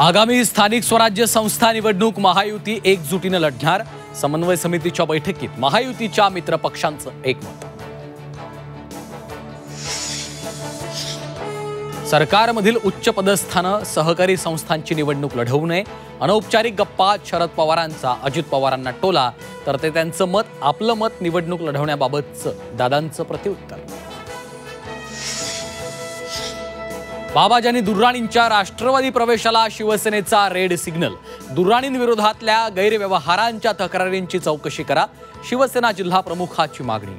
आगामी स्थानिक स्वराज्य संस्था निवडणूक महायुती एकजुटीने लढणार। समन्वय समितीच्या बैठकीत महायुतीच्या मित्रपक्षांचं एकमत। सरकारमधील उच्च पदस्थानं सहकारी संस्थांची निवडणूक लढवू नये। अनौपचारिक गप्पात शरद पवारांचा अजित पवारांना टोला, तर ते त्यांचं मत आपलं मत निवडणूक लढवण्याबाबतचं दादांचं प्रत्युत्तर। बाबाजानी दुर्राणींच्या राष्ट्रवादी प्रवेशाला शिवसेनेचा रेड सिग्नल। दुर्राणींविरोधातल्या गैरव्यवहारांच्या तक्रारींची चौकशी करा, शिवसेना जिल्हा प्रमुखाची मागणी।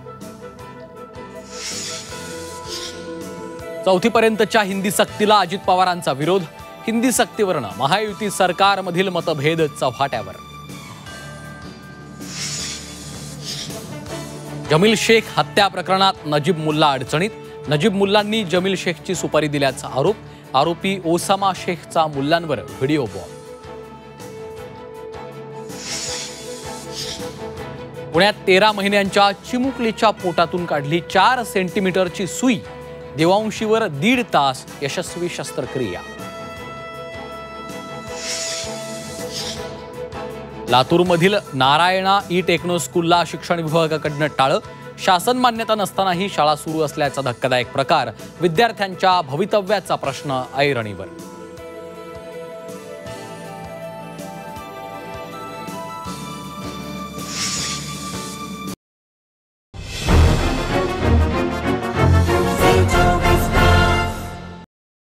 चौथीपर्यंतच्या हिंदी सक्तीला अजित पवारांचा विरोध। हिंदी सक्तीवरनं महायुती सरकारमधील मतभेद चव्हाट्यावर। जमील शेख हत्या प्रकरणात नजीब मुल्ला अडचणीत। नजीब मुल्लांनी जमील शेखची सुपारी दिल्याचा आरोप। आरोपी ओसामा शेखचा मुल्लांवर व्हिडिओ बॉम्ब। पुण्यात 13 महिन्यांच्या चिमुकलीच्या पोटातून काढली 4 सेंटीमीटरची सुई। देवांशीवर 1.5 तास यशस्वी शस्त्रक्रिया। लातूरमधील नारायणा ई टेक्नो स्कूलला शिक्षण विभागाकडून टाळ। शासन मान्यता नसतानाही शाळा सुरू असल्याचा धक्कादायक प्रकार। विद्यार्थ्यांच्या भवितव्याचा प्रश्न ऐरणीवर।